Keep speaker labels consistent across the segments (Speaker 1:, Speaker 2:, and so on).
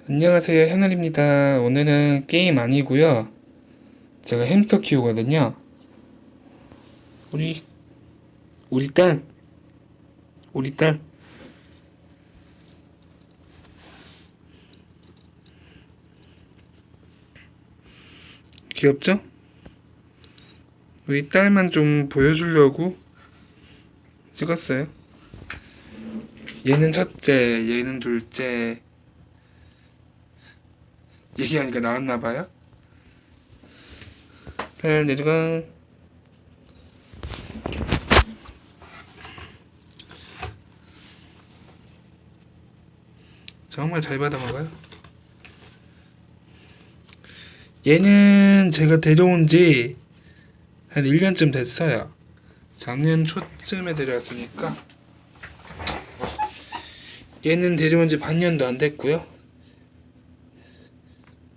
Speaker 1: 안녕하세요, 현울입니다. 오늘은 게임 아니고요. 제가 햄스터 키우거든요. 우리 우리 딸 우리 딸 귀엽죠? 우리 딸만 좀 보여주려고 찍었어요. 얘는 첫째, 얘는 둘째. 얘기하니까 나왔나봐요. 잘 내려가. 정말 잘 받아먹어요. 얘는 제가 데려온 지 한 1년쯤 됐어요. 작년 초쯤에 데려왔으니까. 얘는 데려온 지 반년도 안 됐고요.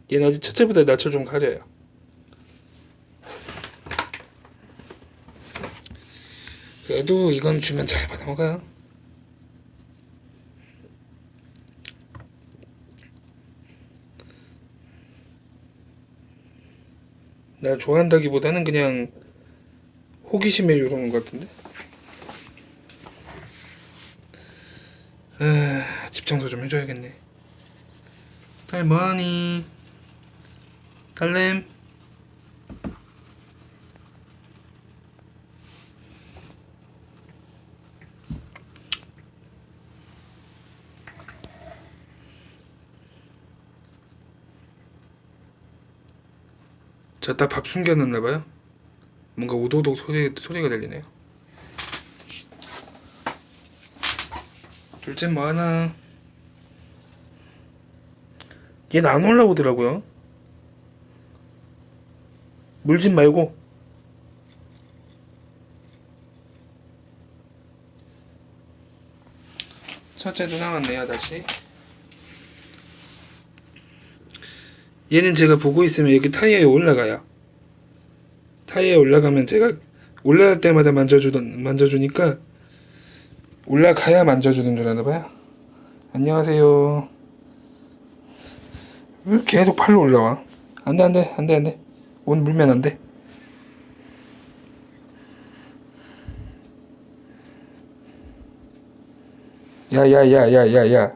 Speaker 1: 얘는 아직 첫째보다 낯을 좀 가려요. 그래도 이건 주면 잘 받아먹어요. 날 좋아한다기보다는 그냥 호기심에 이러는 것 같은데. 집 청소 좀 해줘야겠네. 딸 뭐하니? 딸램. 저따 밥 숨겨놨나봐요. 뭔가 오도독 소리가 들리네요. 둘째 뭐하나? 얘는 안 올라오더라고요. 물집 말고. 첫째도 나왔네요. 다시. 얘는 제가 보고 있으면 여기 타이어에 올라가요. 타이어에 올라가면 제가 올라갈 때마다 만져주니까 올라가야 만져주는 줄 아나봐요. 안녕하세요. 왜 계속 팔로 올라와? 안돼. 옷 물면 안돼. 야야야야야야.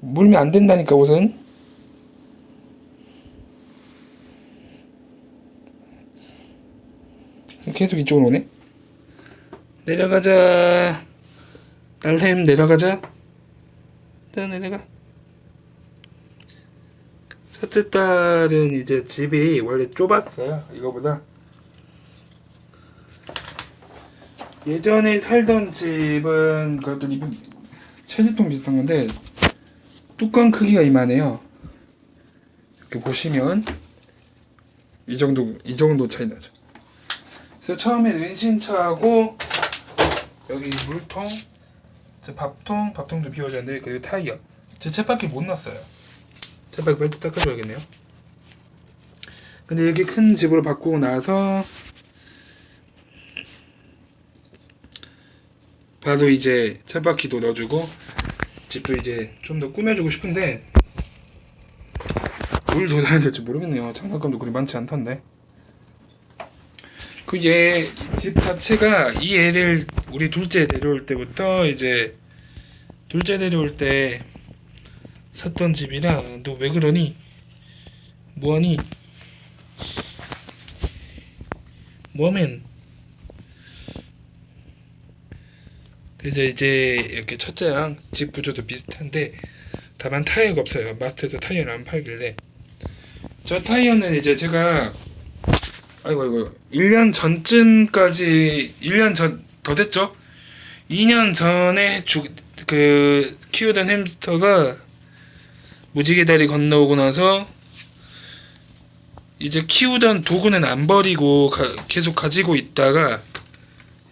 Speaker 1: 물면 안 된다니까 옷은. 계속 이쪽으로 오네. 내려가자. 딸샘 내려가자. 자 내려가. 첫째 딸은 이제 집이 원래 좁았어요. 이거보다. 예전에 살던 집은 그것도 채집통 비슷한 건데 뚜껑 크기가 이만해요. 이렇게 보시면 이 정도 차이 나죠. 그래서 처음엔 은신처하고 여기 물통, 밥통도 비워졌는데 그리고 타이어. 제 쳇바퀴 못 넣었어요. 쳇바퀴 빨리 닦아줘야겠네요. 근데 이렇게 큰 집으로 바꾸고 나서 바로 이제 쳇바퀴도 넣어주고 집도 이제 좀 더 꾸며주고 싶은데 뭘 더 사야 될지 모르겠네요. 장난감도 그리 많지 않던데. 그 얘 집 자체가 이 애를 우리 둘째 데려올 때부터 이제 둘째 데려올 때 샀던 집이라. 너 왜 그러니? 뭐하니? 뭐하면? 그래서 이제 이렇게 첫째랑 집 구조도 비슷한데 다만 타이어가 없어요. 마트에서 타이어를 안 팔길래. 저 타이어는 이제 제가 아이고 1년 전쯤까지 1년 전 더 됐죠? 2년 전에 키우던 햄스터가 무지개 다리 건너오고 나서 이제 키우던 도구는 안 버리고 계속 가지고 있다가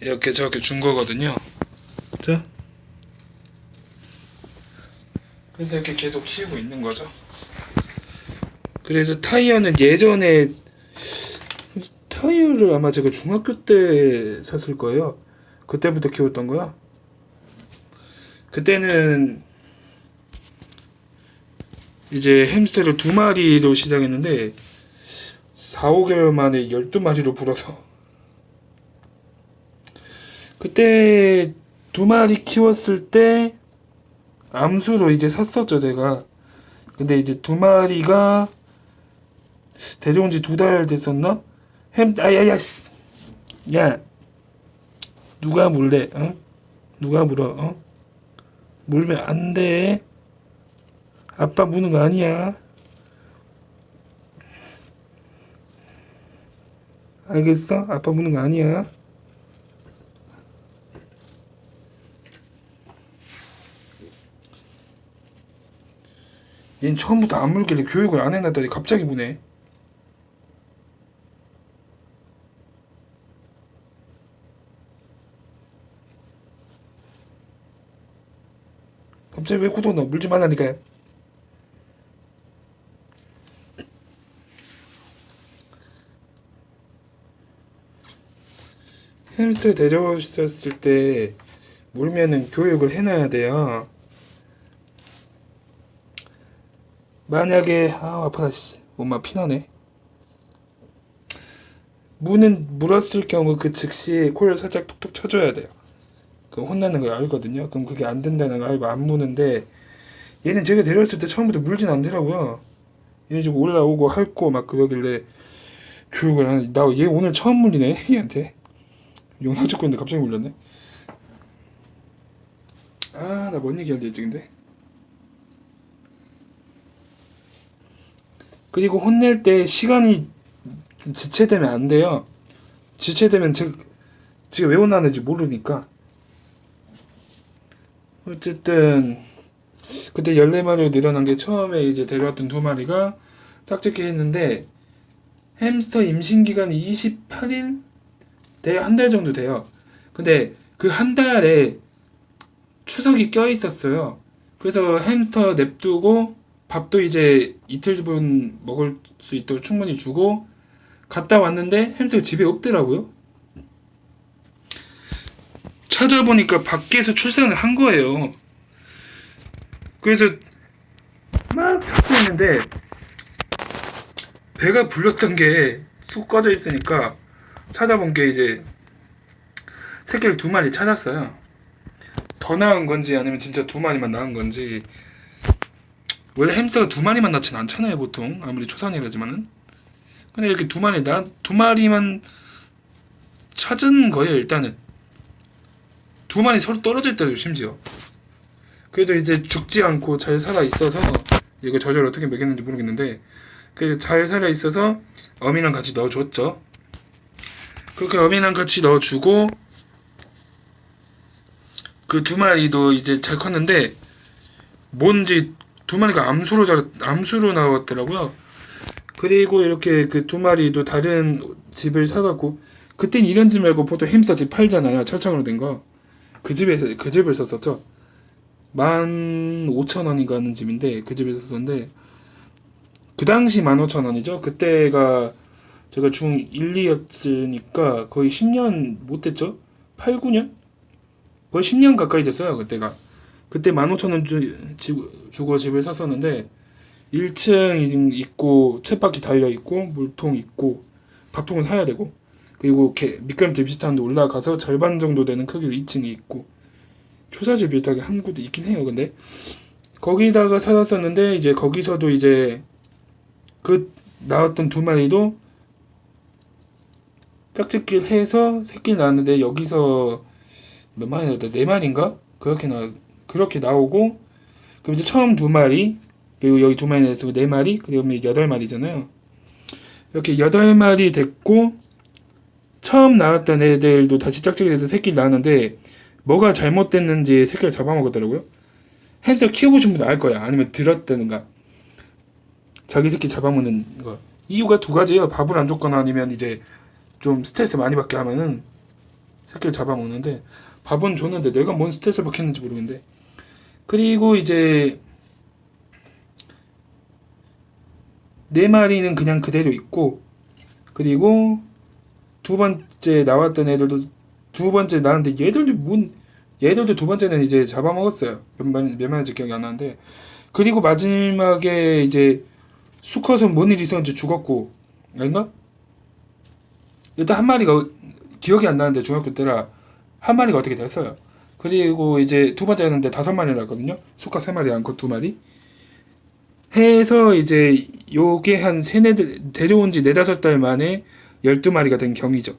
Speaker 1: 이렇게 저렇게 준 거거든요. 자, 그래서 이렇게 계속 키우고 있는 거죠. 그래서 타이어는 예전에 타이어를 아마 제가 중학교 때 샀을 거예요. 그때부터 키웠던 거야. 그때는 이제 햄스터를 2마리로 시작했는데 4, 5개월 만에 12마리로 불어서 그때 2마리 키웠을 때 암수로 이제 샀었죠 제가. 근데 이제 2마리가 데려온 지 2달 됐었나? 아야야 씨. 야 누가 물래? 어? 누가 물어? 어? 물면 안 돼. 아빠 무는 거 아니야. 알겠어? 아빠 무는 거 아니야. 얜 처음부터 안 물길래 교육을 안 해놨더니 갑자기 무네. 갑자기 왜 구독 넣어? 물지 말라니까요. 햄스터 데려오셨을 때 물면은 교육을 해놔야 돼요. 만약에 아파라 씨 엄마 피나네. 물었을 경우 그 즉시 코를 살짝 톡톡 쳐줘야 돼요. 그럼 혼나는 걸 알거든요. 그럼 그게 안 된다는 걸 알고 안 무는데 얘는 제가 데려왔을 때 처음부터 물진 않더라고요. 얘는 지금 올라오고 핥고 막 그러길래 교육을 하는. 나 얘 오늘 처음 물리네 얘한테. 영상 찍고 있는데 갑자기 물렸네. 아 나 뭔 얘기하려 했지 근데. 그리고 혼낼 때 시간이 지체되면 안 돼요. 지체되면 제가 왜 혼나는지 모르니까. 어쨌든 그때 14마리로 늘어난 게 처음에 이제 데려왔던 2마리가 짝짓기 했는데 햄스터 임신 기간이 28일? 한 달 정도 돼요. 근데 그 한 달에 추석이 껴 있었어요. 그래서 햄스터 냅두고 밥도 이제 이틀분 먹을 수 있도록 충분히 주고 갔다 왔는데 햄스터가 집에 없더라고요. 찾아보니까 밖에서 출산을 한 거예요. 그래서 막 찾고 있는데 배가 불렸던 게 쑥 꺼져 있으니까 찾아본 게 이제 새끼를 2마리 찾았어요. 더 낳은 건지 아니면 진짜 2마리만 낳은 건지. 원래 햄스터가 2마리만 낳진 않잖아요 보통 아무리 초산이라지만은. 근데 이렇게 2마리만 찾은 거예요. 일단은 2마리 서로 떨어져 있다죠 심지어. 그래도 이제 죽지 않고 잘 살아 있어서 이거 저절 어떻게 먹였는지 모르겠는데 그 잘 살아 있어서 어미랑 같이 넣어줬죠. 그렇게 어미랑 같이 넣어주고 그 2마리도 이제 잘 컸는데 뭔지 2마리가 암수로 나왔더라고요. 그리고 이렇게 그 2마리도 다른 집을 사갖고 그땐 이런 집 말고 보통 햄스터 집 팔잖아요. 철창으로 된 거. 그 집을 썼었죠. 15,000원인가 하는 집인데 그 집에서 썼는데 그 당시 15,000원이죠. 그때가 제가 중1, 2였으니까 거의 10년 못 됐죠? 8, 9년? 거의 10년 가까이 됐어요. 그때가. 그때 15,000원 주고 집을 샀었는데 1층 있고 쳇바퀴 달려있고 물통 있고 밥통은 사야 되고 그리고 미끄럼틀 비슷한 데 올라가서 절반 정도 되는 크기로 2층이 있고 추사질 비슷하게 한 곳도 있긴 해요. 근데 거기다가 살았었는데 이제 거기서도 이제 그 나왔던 2마리도 짝짓기를 해서 새끼를 낳았는데 여기서 몇 마리 나왔다? 4마리인가? 그렇게 나오고 그럼 이제 처음 2마리 그리고 여기 2마리 나왔고 4마리 그리고 8마리잖아요. 이렇게 8마리 됐고 처음 나왔던 애들도 다시 짝짓기 해서 새끼를 낳았는데 뭐가 잘못됐는지 새끼를 잡아먹었더라고요. 햄스터 키워보신 분도 알 거야. 아니면 들었다는가. 자기 새끼 잡아먹는 거. 이유가 2가지예요. 밥을 안 줬거나 아니면 이제 좀 스트레스 많이 받게 하면은 새끼를 잡아먹는데 밥은 줬는데 내가 뭔 스트레스 받겠는지 모르겠는데. 그리고 이제 4마리는 그냥 그대로 있고 그리고 2번째 나왔던 애들도 2번째 나왔는데 얘들도 얘들도 두 번째는 이제 잡아먹었어요. 몇 마리인지 기억이 안 나는데. 그리고 마지막에 이제 수컷은 뭔 일이 있었는지 죽었고, 아닌가? 일단 한 마리가 기억이 안 나는데 중학교 때라 한 마리가 어떻게 됐어요. 그리고 이제 두 번째였는데 다섯 마리 났거든요. 수컷 세 마리, 암컷 두 마리. 해서 이제 요게 한 데려온 지 네다섯 달 만에 12마리가 된 경이죠.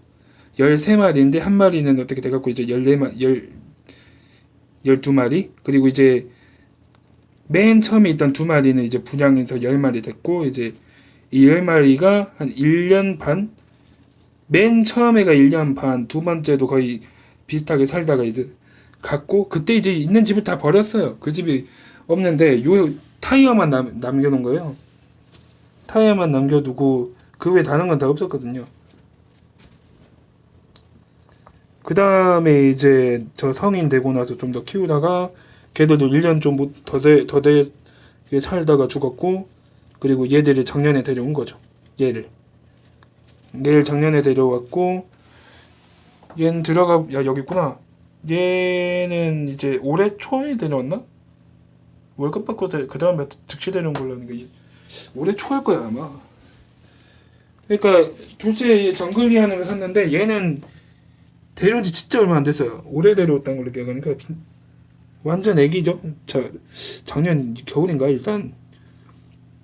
Speaker 1: 13마리인데 한 마리는 어떻게 돼갖고 이제 12마리. 그리고 이제 맨 처음에 있던 두 마리는 이제 분양해서 10마리 됐고, 이제 이 10마리가 한 1년 반? 맨 처음에가 1년 반, 두 번째도 거의 비슷하게 살다가 이제 갔고, 그때 이제 있는 집을 다 버렸어요. 그 집이 없는데, 요 타이어만 남겨놓은 거예요. 타이어만 남겨두고, 그 외에 다른 건 다 없었거든요. 그 다음에 이제 저 성인 되고 나서 좀 더 키우다가, 걔들도 1년 좀 더 되게 살다가 죽었고, 그리고 얘들을 작년에 데려온 거죠. 얘를 작년에 데려왔고, 얘는 야, 여기 있구나. 얘는 이제 올해 초에 데려왔나? 월급 받고 그 다음에 즉시 데려온 걸로 아는데 올해 초일 거야 아마. 그러니까 둘째 정글리안을 샀는데 얘는 데려온 지 진짜 얼마 안 됐어요. 올해 데려왔다는 걸로 기억하니까 완전 애기죠. 작년 겨울인가. 일단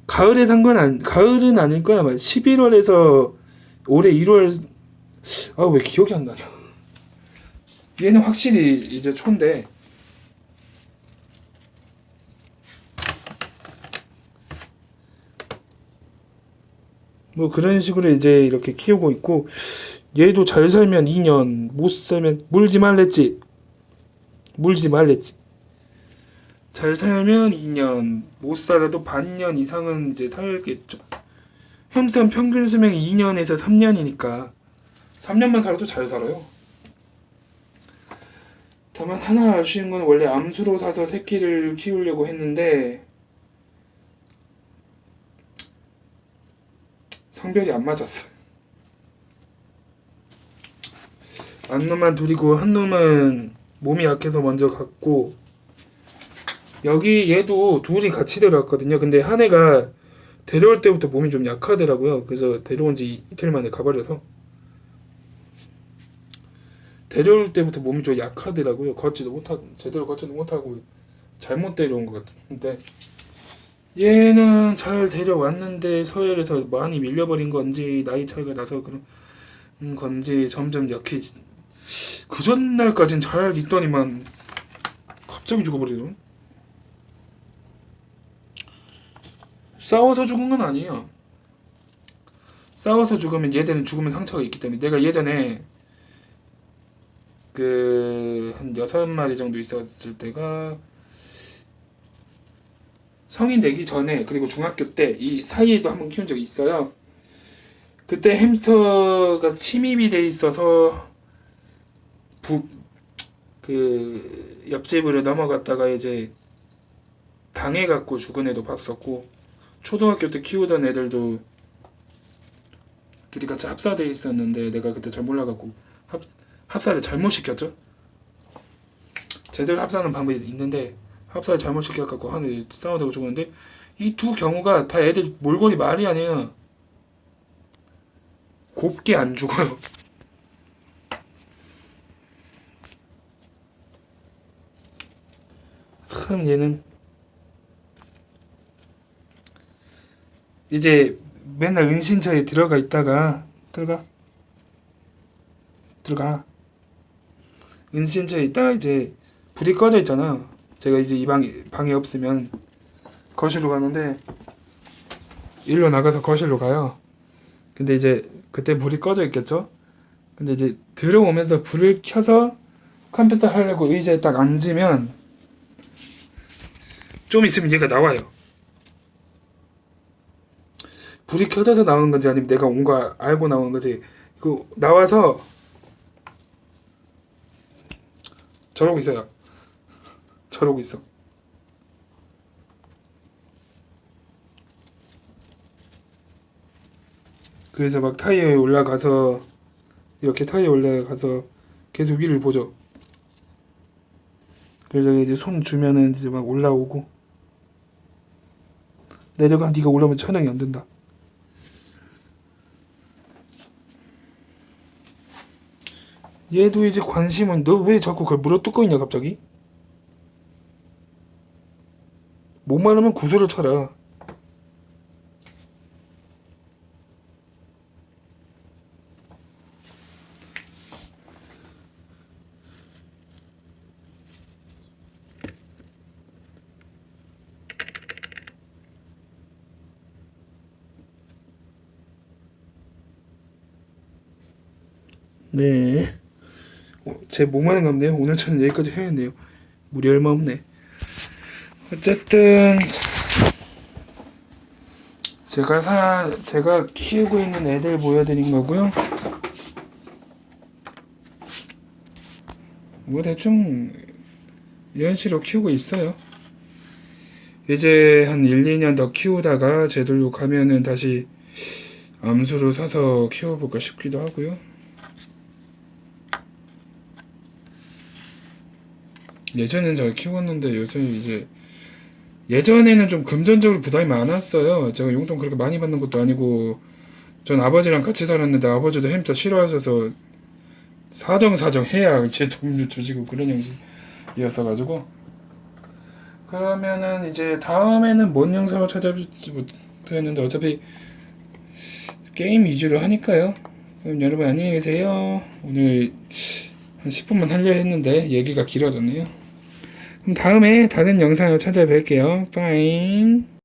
Speaker 1: 가을에 산 건 가을은 아닐 거야. 아마 11월에서 올해 1월. 아, 왜 기억이 안 나냐. 얘는 확실히 이제 초인데, 뭐 그런 식으로 이제 이렇게 키우고 있고, 얘도 잘 살면 2년, 못 살면 물지 말랬지. 잘 살면 2년, 못 살아도 반년 이상은 이제 살겠죠. 햄스터는 평균 수명이 2년에서 3년이니까 3년만 살아도 잘 살아요. 다만 하나 아쉬운 건 원래 암수로 사서 새끼를 키우려고 했는데 성별이 안 맞았어. 한 놈만 둘이고 한 놈은 몸이 약해서 먼저 갔고, 여기 얘도 둘이 같이 데려왔거든요. 근데 한 애가 데려올 때부터 몸이 좀 약하더라고요. 그래서 데려온 지 이틀 만에 가버려서, 데려올 때부터 몸이 좀 약하더라고요. 제대로 걷지도 못하고 잘못 데려온 것 같은데, 얘는 잘 데려왔는데 서열에서 많이 밀려버린 건지 나이 차이가 나서 그런 건지 점점 약해지. 그 전날까진 잘 있더니만 갑자기 죽어버리더라. 싸워서 죽은 건 아니에요. 싸워서 죽으면 얘들은 죽으면 상처가 있기 때문에. 내가 예전에 한 6마리 정도 있었을 때가 성인 되기 전에, 그리고 중학교 때 이 사이에도 한번 키운 적이 있어요. 그때 햄스터가 침입이 돼 있어서 옆집으로 넘어갔다가 이제 당해갖고 죽은 애도 봤었고, 초등학교 때 키우던 애들도 둘이 같이 합사돼 있었는데 내가 그때 잘 몰라갖고 합사를 잘못 시켰죠. 제대로 합사하는 방법이 있는데 합사를 잘못 시켜갖고 한 애 싸우다가 죽었는데, 이 두 경우가 다 애들 몰골이 말이 아니에요. 곱게 안 죽어요. 참 얘는 이제 맨날 은신처에 들어가 은신처에 있다가 이제 불이 꺼져 있잖아. 제가 이제 이 방에 없으면 거실로 가는데, 일로 나가서 거실로 가요. 근데 이제 그때 불이 꺼져 있겠죠. 근데 이제 들어오면서 불을 켜서 컴퓨터 하려고 의자에 딱 앉으면 좀 있으면 얘가 나와요. 불이 켜져서 나오는 건지 아니면 내가 온 거 알고 나오는 건지, 나와서 저러고 있어요. 저러고 있어. 그래서 막 타이어에 올라가서 이렇게 타이어에 올라가서 계속 위를 보죠. 그래서 이제 손 주면은 이제 막 올라오고 내려가. 네가 올라오면 촬영이 안 된다. 얘도 이제 관심은 너 왜 자꾸 그걸 물어뜯고 있냐 갑자기? 뭐만 하면 구슬을 쳐라. 네. 제 몸만 감네요. 오늘 차는 여기까지 해야겠네요. 물이 얼마 없네. 어쨌든 제가 키우고 있는 애들 보여드린 거고요. 뭐 대충 이런 식으로 키우고 있어요. 이제 한 1, 2년 더 키우다가 제대로 가면은 다시 암수로 사서 키워볼까 싶기도 하고요. 예전엔 잘 키웠는데 요새 이제 예전에는 좀 금전적으로 부담이 많았어요. 제가 용돈 그렇게 많이 받는 것도 아니고 전 아버지랑 같이 살았는데 아버지도 햄스터 싫어하셔서 사정사정 해야 제 돈도 주시고 그런 형식이었어가지고 그러면은 이제 다음에는 뭔 영상을 찾아볼지 못했는데 어차피 게임 위주로 하니까요. 그럼 여러분 안녕히 계세요. 오늘 한 10분만 하려 했는데 얘기가 길어졌네요. 그럼 다음에 다른 영상을 찾아뵐게요. 빠잉.